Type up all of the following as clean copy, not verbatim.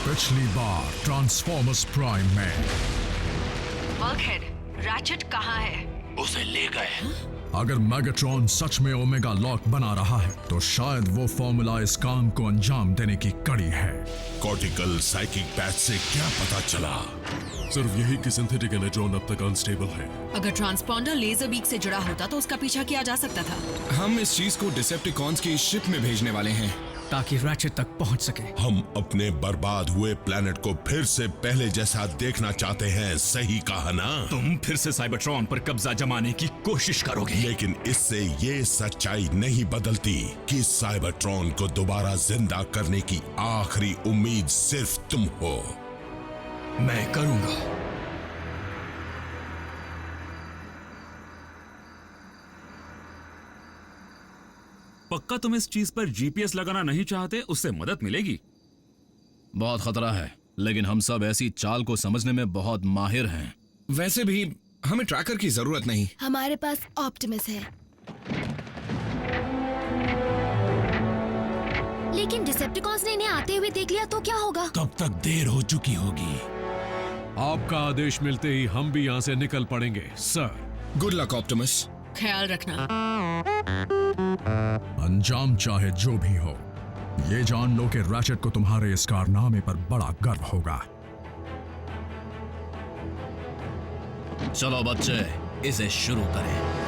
पिछली बार transformers prime में bulkhead, ratchet कहाँ है? उसे ले गए। अगर मैगाट्रॉन सच में ओमेगा लॉक बना रहा है तो शायद वो फॉर्मूला इस काम को अंजाम देने की कड़ी है। कॉर्टिकल साइकिक पैच से क्या पता चला? सिर्फ यही कि सिंथेटिक एनर्जॉन अब तक अनस्टेबल है। अगर ट्रांसपॉन्डर लेजर बीक से जुड़ा होता तो उसका पीछा किया जा सकता था। हम इस चीज को डिसेप्टिकॉन्स की शिप में भेजने वाले हैं ताकि रैचेट तक पहुंच सके। हम अपने बर्बाद हुए प्लेनेट को फिर से पहले जैसा देखना चाहते हैं, सही कहा ना? तुम फिर से साइबरट्रॉन पर कब्जा जमाने की कोशिश करोगे, लेकिन इससे ये सच्चाई नहीं बदलती कि साइबरट्रॉन को दोबारा जिंदा करने की आखिरी उम्मीद सिर्फ तुम हो। मैं करूंगा। पक्का तुम इस चीज पर जीपीएस लगाना नहीं चाहते? उससे मदद मिलेगी। बहुत खतरा है, लेकिन हम सब ऐसी चाल को समझने में बहुत माहिर हैं। वैसे भी हमें ट्रैकर की जरूरत नहीं। हमारे पास ऑप्टिमस है। लेकिन डिसेप्टिकॉन्स ने इन्हें आते हुए देख लिया तो क्या होगा? तब तक देर हो चुकी होगी। आपका आदेश मिलते ही हम भी यहाँ से निकल पड़ेंगे, सर। Good luck Optimus. ख्याल रखना। अंजाम चाहे जो भी हो, ये जान लो कि रैचेट को तुम्हारे इस कारनामे पर बड़ा गर्व होगा। चलो बच्चे, इसे शुरू करें।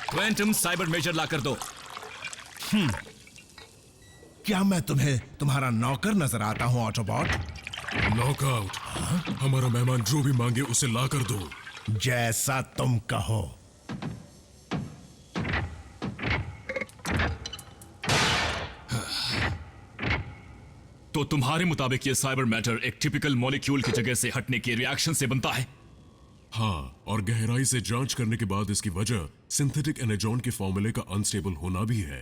क्वांटम साइबर मेजर लाकर दो। क्या मैं तुम्हें तुम्हारा नौकर नजर आता हूँ ऑटोबॉट? नॉकआउट। हमारा मेहमान जो भी मांगे उसे ला कर दो। जैसा तुम कहो। तो तुम्हारे मुताबिक ये साइबर मैटर एक टिपिकल मॉलिक्यूल की जगह से हटने के रिएक्शन से बनता है? हाँ, और गहराई से जांच करने के बाद इसकी वजह सिंथेटिक एनर्जॉन के फॉर्मूले का अनस्टेबल होना भी है।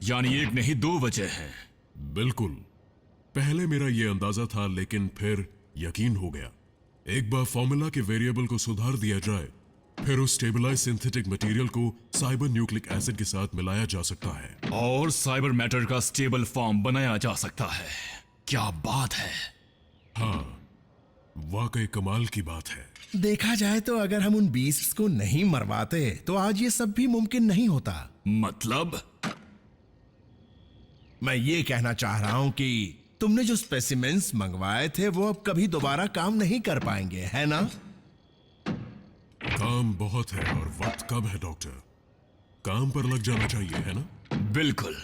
यानी एक नहीं दो वजह है। बिल्कुल। पहले मेरा यह अंदाजा था, लेकिन फिर यकीन हो गया। एक बार फॉर्मूला के वेरिएबल को सुधार दिया जाए, फिर उस स्टेबलाइज सिंथेटिक मटेरियल को साइबर न्यूक्लिक एसिड के साथ मिलाया जा सकता है और साइबर मैटर का स्टेबल फॉर्म बनाया जा सकता है। क्या बात है। हाँ, वाकई कमाल की बात है। देखा जाए तो अगर हम उन बीस्ट्स को नहीं मरवाते तो आज ये सब भी मुमकिन नहीं होता। मतलब? मैं ये कहना चाह रहा हूं कि तुमने जो स्पेसिमेंस मंगवाए थे वो अब कभी दोबारा काम नहीं कर पाएंगे, है ना? काम बहुत है और वक्त कब है डॉक्टर? काम पर लग जाना चाहिए, है ना? बिल्कुल।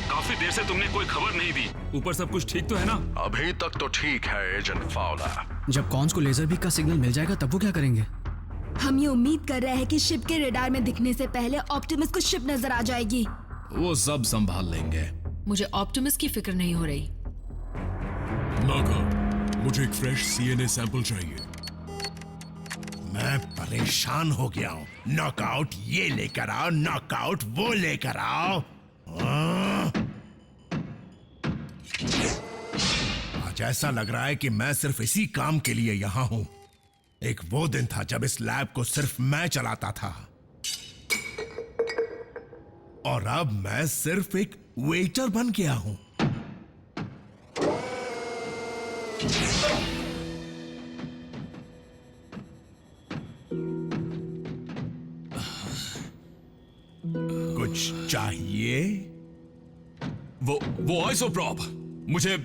काफी देर से तुमने कोई खबर नहीं दी। ऊपर सब कुछ ठीक तो है ना? अभी तक तो ठीक है एजेंट फाउलर। जब कॉन्स को लेजर बीक का सिग्नल मिल जाएगा तब वो क्या करेंगे? हम ये उम्मीद कर रहे हैं कि शिप के रडार में दिखने से पहले ऑप्टिमस को शिप नजर आ जाएगी। वो सब संभाल लेंगे। मुझे ऑप्टिमस की फिक्र नहीं हो रही। नॉकआउट, मुझे एक फ्रेश सीएनए सैंपल चाहिए। मैं परेशान हो गया हूं। नॉकआउट ये लेकर आओ, नॉकआउट वो लेकर आओ। आज ऐसा लग रहा है कि मैं सिर्फ इसी काम के लिए यहां हूं। एक वो दिन था जब इस लैब को सिर्फ मैं चलाता था और अब मैं सिर्फ एक वेटर बन गया हूं। कुछ चाहिए? वो आइसोप्रोप मुझे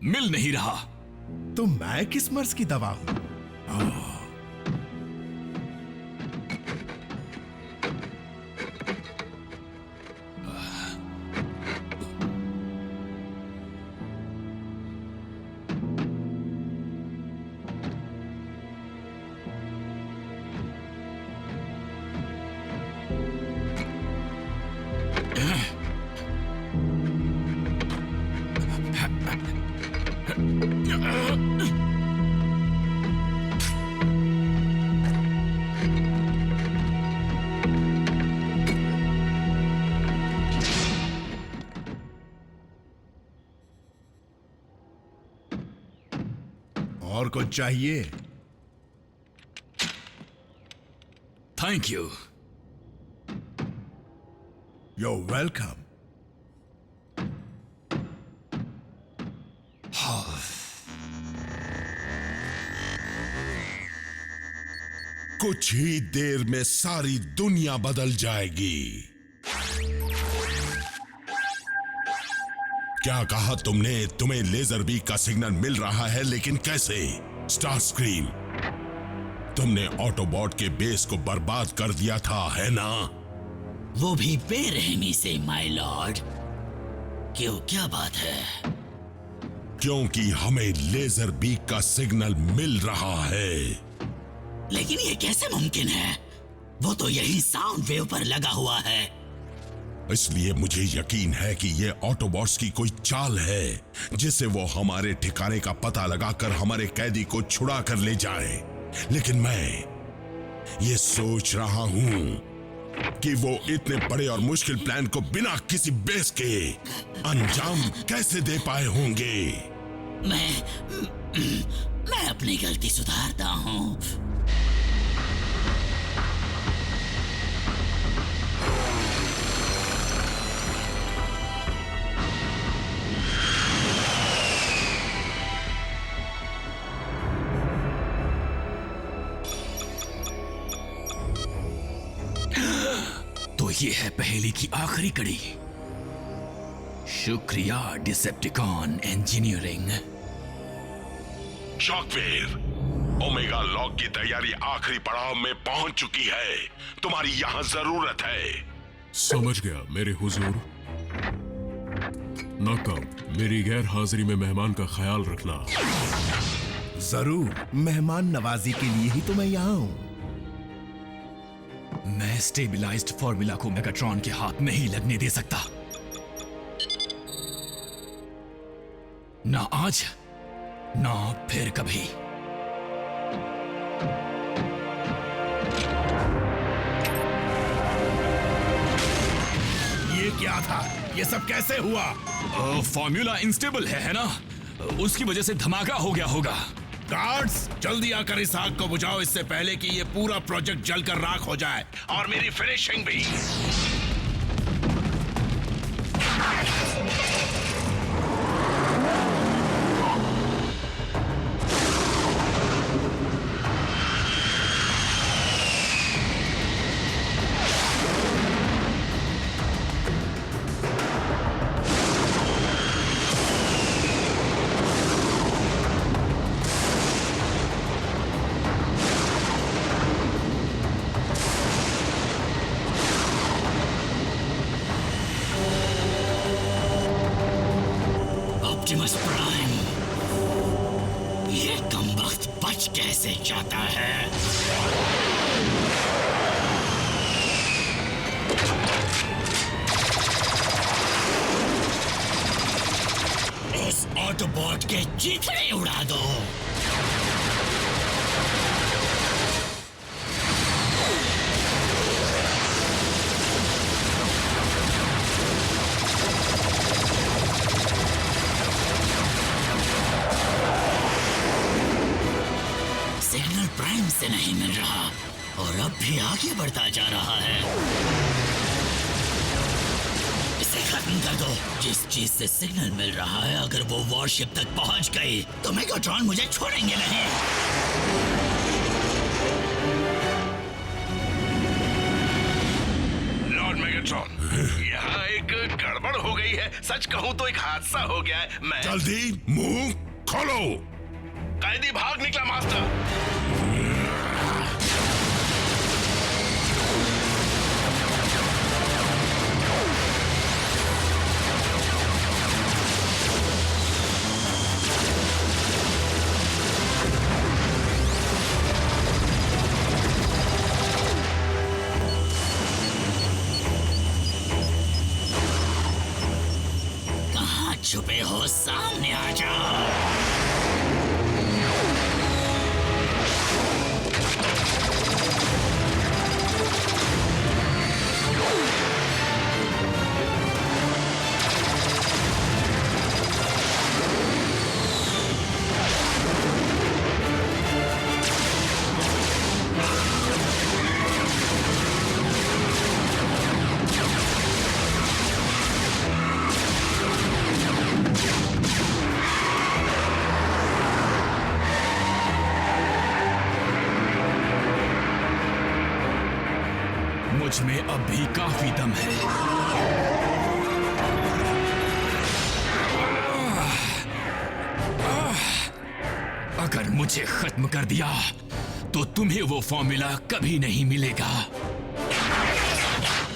मिल नहीं रहा। तो मैं किस मर्ज की दवा हूं? और कुछ चाहिए? Thank you. You're welcome. कुछ ही देर में सारी दुनिया बदल जाएगी। क्या कहा तुमने? तुम्हें लेजर बीक का सिग्नल मिल रहा है, लेकिन कैसे? स्टार स्क्रीन, तुमने ऑटोबॉट के बेस को बर्बाद कर दिया था, है ना? वो भी बेरहमी से, माय लॉर्ड। क्यों, क्या बात है? क्योंकि हमें लेजर बीक का सिग्नल मिल रहा है। लेकिन ये कैसे मुमकिन है? वो तो यही साउंड वेव पर लगा हुआ है। इसलिए मुझे यकीन है कि ये ऑटोबॉट्स की कोई चाल है, जिससे वो हमारे ठिकाने का पता लगाकर हमारे कैदी को छुड़ा कर ले जाए। लेकिन मैं ये सोच रहा हूं कि वो इतने बड़े और मुश्किल प्लान को बिना किसी बेस के अंजाम कैसे दे पाए होंगे। मैं अपनी गलती सुधारता हूं। तो ये है पहेली की आखिरी कड़ी। शुक्रिया Decepticon engineering. Shockwave, omega lock की तैयारी आखिरी पड़ाव में पहुंच चुकी है। तुम्हारी यहां जरूरत है। समझ गया मेरे हुजूर। नॉकआउट, मेरी गैर हाजिरी में मेहमान का ख्याल रखना। जरूर, मेहमान नवाजी के लिए ही तो मैं यहाँ हूँ। मैं स्टेबलाइज्ड फॉर्मूला को मेगाट्रॉन के हाथ नहीं लगने दे सकता। ना आज, ना फिर कभी। ये क्या था? ये सब कैसे हुआ? फॉर्मूला इंस्टेबल है ना? उसकी वजह से धमाका हो गया होगा। गार्ड्स, जल्दी आकर इस आग को बुझाओ, इससे पहले कि ये पूरा प्रोजेक्ट जलकर राख हो जाए, और मेरी फिनिशिंग भी। ऑप्टिमस प्राइम, ये कमबख्त बच कैसे जाता है? उस ऑटोबॉट के चीथड़े उड़ा दो। सिग्नल प्राइम से नहीं मिल रहा और अब भी आगे बढ़ता जा रहा है। इसे खत्म कर दो। जिस चीज से सिग्नल मिल रहा है, अगर वो वॉरशिप तक पहुंच गई तो मेगाट्रॉन मुझे छोड़ेंगे नहीं। लॉर्ड मेगाट्रॉन, यहाँ एक गड़बड़ हो गई है। सच कहूँ तो एक हादसा हो गया है। मैं जल्दी मुंह खोलो। कैदी भाग निकला मास्टर। कहाँ छुपे हो? सामने आ जाओ। मुझ में अब भी काफी दम है। अगर मुझे खत्म कर दिया तो तुम्हें वो फॉर्मूला कभी नहीं मिलेगा।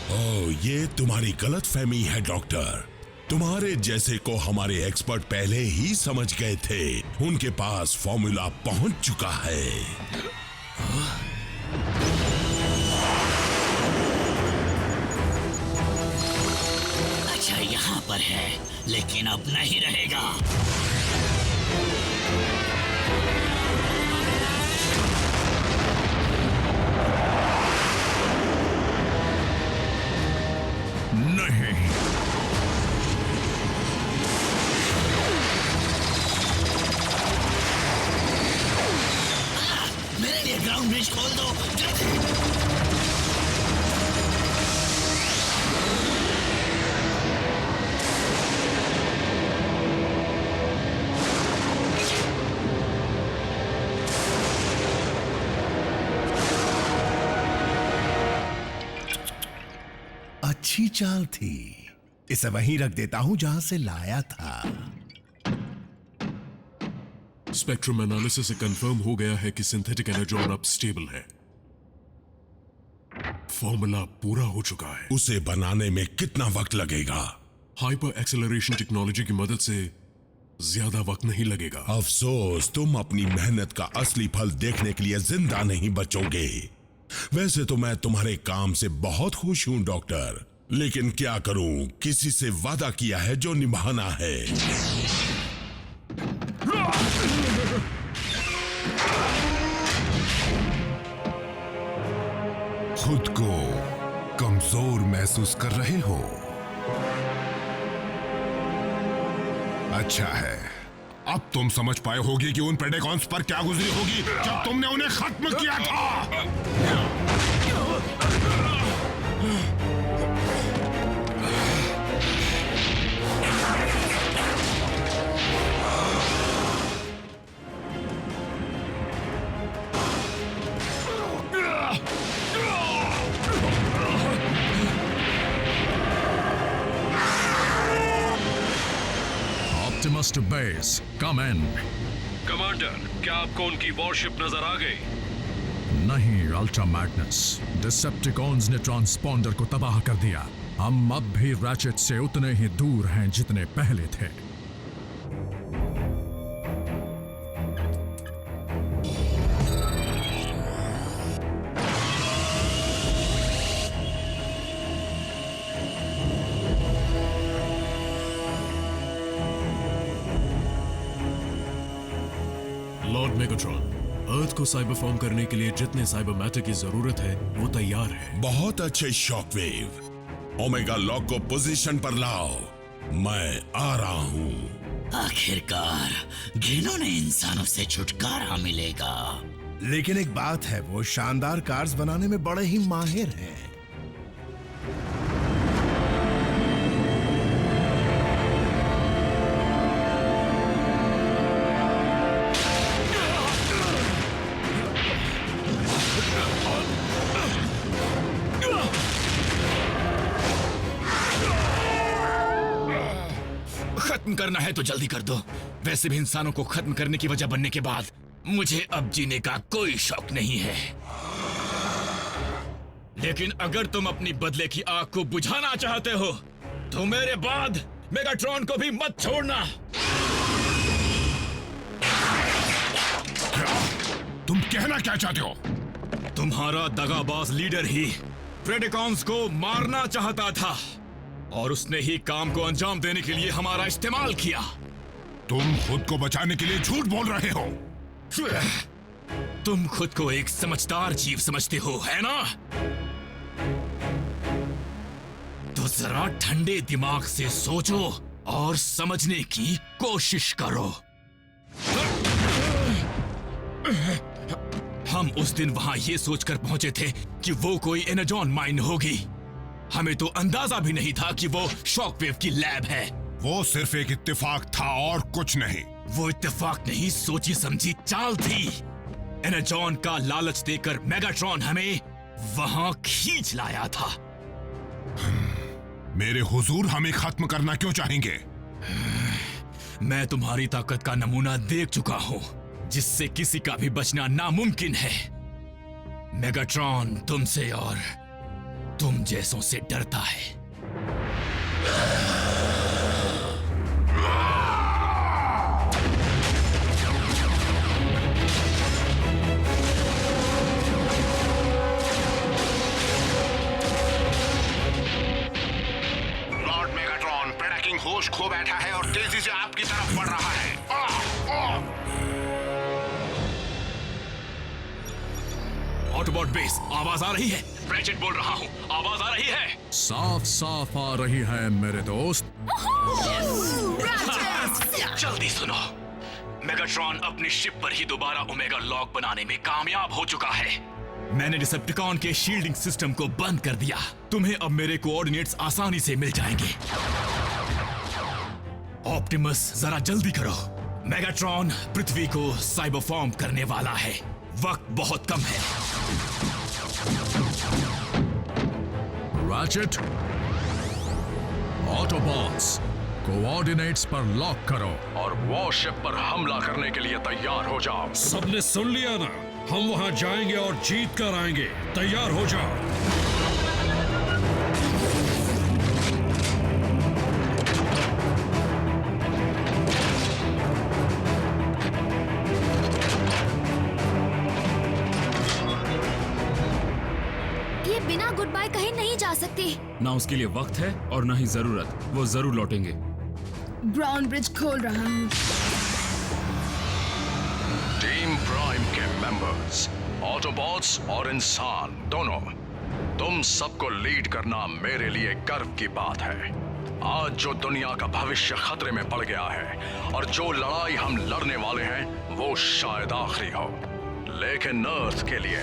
ओह, ये तुम्हारी गलतफहमी है डॉक्टर। तुम्हारे जैसे को हमारे एक्सपर्ट पहले ही समझ गए थे। उनके पास फॉर्मूला पहुंच चुका है। अच्छा, यहाँ पर है, लेकिन अब नहीं रहेगा। नहीं, मेरे लिए ग्राउंड ब्रिज खोल दो जल्दी। अच्छी चाल थी। इसे वहीं रख देता हूं जहां से लाया था। स्पेक्ट्रम एनालिसिस से कंफर्म हो गया है कि सिंथेटिक एनर्जॉन अब स्टेबल है। फॉर्मूला पूरा हो चुका है। उसे बनाने में कितना वक्त लगेगा? हाइपर एक्सेलरेशन टेक्नोलॉजी की मदद से ज्यादा वक्त नहीं लगेगा। अफसोस, तुम अपनी मेहनत का असली फल देखने के लिए जिंदा नहीं बचोगे। वैसे तो मैं तुम्हारे काम से बहुत खुश हूं डॉक्टर, लेकिन क्या करूं, किसी से वादा किया है जो निभाना है। खुद को कमजोर महसूस कर रहे हो? अच्छा है, अब तुम समझ पाए होगी कि उन प्रेडेकॉन्स पर क्या गुजरी होगी जब तुमने उन्हें खत्म किया था। Optimus to base. Come in. Commander, क्या आपको उनकी वॉरशिप नजर आ गई? नहीं अल्ट्रा मैग्नस, डिसेप्टिकॉन्स ने ट्रांसपॉन्डर को तबाह कर दिया। हम अब भी रैचेट से उतने ही दूर हैं जितने पहले थे। लॉर्ड मेगाट्रॉन, अर्थ को साइबर फॉर्म करने के लिए जितने साइबर मैटर की जरूरत है वो तैयार है। बहुत अच्छे शॉकवेव। ओमेगा लॉक को पोजीशन पर लाओ, मैं आ रहा हूं। आखिरकार जिन्हों ने इंसानों से छुटकारा मिलेगा। लेकिन एक बात है, वो शानदार कार्स बनाने में बड़े ही माहिर हैं। खत्म करना है तो जल्दी कर दो। वैसे भी इंसानों को खत्म करने की वजह बनने के बाद मुझे अब जीने का कोई शौक नहीं है। लेकिन अगर तुम अपनी बदले की आग को बुझाना चाहते हो तो मेरे बाद मेगाट्रॉन को भी मत छोड़ना। तुम कहना क्या चाहते हो? तुम्हारा दगाबाज लीडर ही प्रेडिकॉन्स को मारना चाहता था और उसने ही काम को अंजाम देने के लिए हमारा इस्तेमाल किया। तुम खुद को बचाने के लिए झूठ बोल रहे हो। तुम खुद को एक समझदार जीव समझते हो, है ना? तो जरा ठंडे दिमाग से सोचो और समझने की कोशिश करो। हम उस दिन वहां ये सोचकर पहुंचे थे कि वो कोई एनर्जॉन माइन होगी। हमें तो अंदाजा भी नहीं था कि वो शॉकवेव की लैब है। वो सिर्फ एक इत्तेफाक था और कुछ नहीं। वो इत्तेफाक नहीं, सोची समझी चाल थी। एनर्जॉन का लालच देकर मेगाट्रॉन हमें वहां खींच लाया था। मेरे हुजूर हमें खत्म करना क्यों चाहेंगे? मैं तुम्हारी ताकत का नमूना देख चुका हूं, जिससे किसी का भी बचना नामुमकिन है। मेगाट्रॉन तुमसे और तुम जैसों से डरता है। लॉर्ड मेगाट्रॉन प्रेडेकिंग होश खो बैठा है और तेजी से आपकी तरफ बढ़ रहा है। ऑटोबॉट बेस, आवाज आ रही है। रैचेट बोल रहा हूं, आवाज आ रही है। साफ साफ आ रही है मेरे दोस्त। जल्दी सुनो, मेगाट्रॉन अपनी शिप पर ही दोबारा ओमेगा लॉक बनाने में कामयाब हो चुका है। मैंने डिसेप्टिकॉन के शील्डिंग सिस्टम को बंद कर दिया। तुम्हें अब मेरे कोऑर्डिनेट्स आसानी से मिल जाएंगे। ऑप्टिमस, जरा जल्दी करो। मेगाट्रॉन पृथ्वी को साइबर फॉर्म करने वाला है। वक्त बहुत कम है। रैचेट, ऑटोबॉट्स, कोऑर्डिनेट्स पर लॉक करो और वॉरशिप पर हमला करने के लिए तैयार हो जाओ। सबने सुन लिया ना? हम वहां जाएंगे और जीत कर आएंगे। तैयार हो जाओ। ये बिना गुड बाय कहीं नहीं जा सकती। ना उसके लिए वक्त है और ना ही जरूरत। वो जरूर लौटेंगे। ब्राउन ब्रिज खोल रहा हूँ। टीम प्राइम के मेंबर्स, ऑटोबॉट्स और इंसान दोनों, तुम सबको लीड करना मेरे लिए गर्व की बात है। आज जो दुनिया का भविष्य खतरे में पड़ गया है और जो लड़ाई हम लड़ने वाले हैं वो शायद आखिरी हो, लेकिन अर्थ के लिए,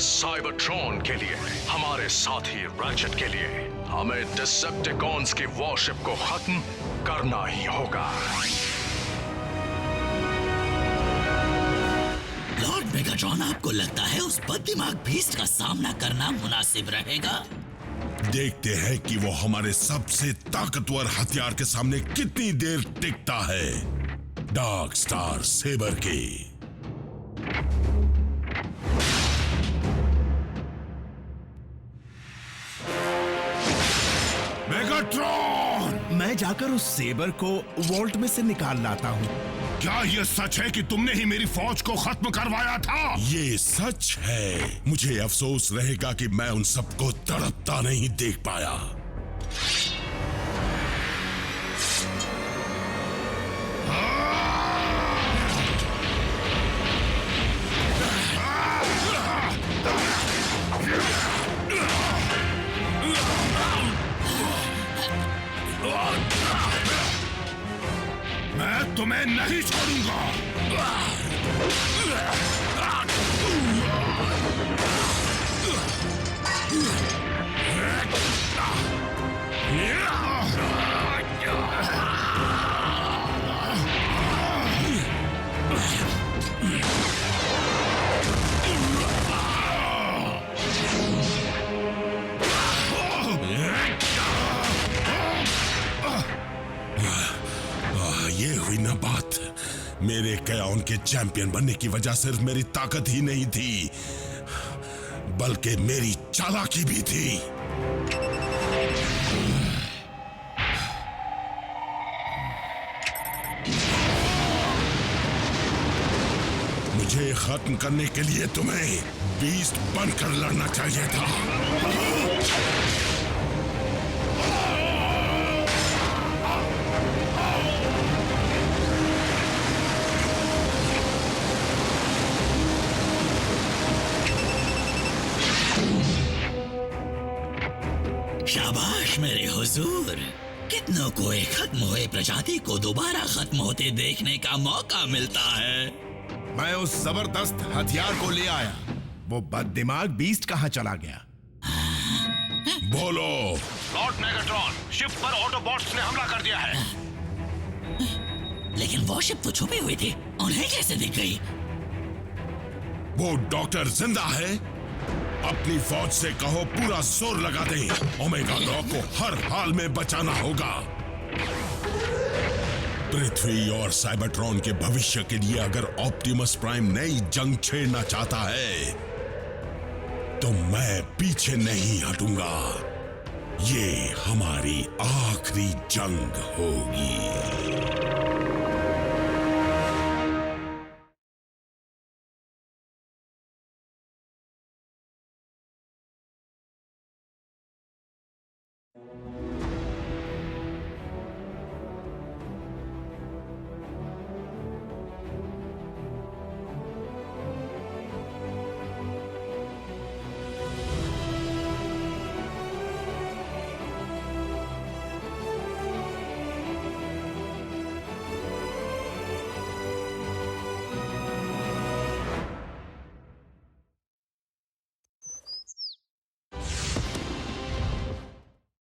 साइबरट्रॉन के लिए, हमारे साथी रैचेट के लिए हमें डिसेप्टिकॉन्स की वॉरशिप को खत्म करना ही होगा। लॉर्ड मेगाट्रॉन, आपको लगता है उस बददिमाग बीस्ट का सामना करना मुनासिब रहेगा? देखते हैं कि वो हमारे सबसे ताकतवर हथियार के सामने कितनी देर टिकता है। डार्क स्टार सेबर की। मेगाट्रॉन! मैं जाकर उस सेबर को वॉल्ट में से निकाल लाता हूँ। क्या ये सच है कि तुमने ही मेरी फौज को खत्म करवाया था? ये सच है। मुझे अफसोस रहेगा कि मैं उन सबको तड़पता नहीं देख पाया। मैं तुम्हें नहीं छोड़ूंगा। ये हुई ना बात। मेरे कयाउन के चैंपियन बनने की वजह सिर्फ मेरी ताकत ही नहीं थी, बल्कि मेरी चालाकी भी थी। मुझे खत्म करने के लिए तुम्हें बीस्ट बनकर लड़ना चाहिए था। शाबाश मेरे हुजूर, कितनों को एक खत्म हुए प्रजाति को दोबारा खत्म होते देखने का मौका मिलता है। मैं उस जबरदस्त हथियार को ले आया। वो बददिमाग बीस्ट कहाँ चला गया? बोलो। लॉर्ड मेगाट्रॉन, शिप पर ऑटोबॉट्स ने हमला कर दिया है। लेकिन वो शिप तो छुपी हुई थी, उन्हें कैसे दिख गई? वो डॉक्टर जिंदा है? अपनी फौज से कहो पूरा जोर लगा दे। ओमेगा लॉ को हर हाल में बचाना होगा। पृथ्वी और साइबरट्रॉन के भविष्य के लिए अगर ऑप्टिमस प्राइम नई जंग छेड़ना चाहता है तो मैं पीछे नहीं हटूंगा। ये हमारी आखिरी जंग होगी।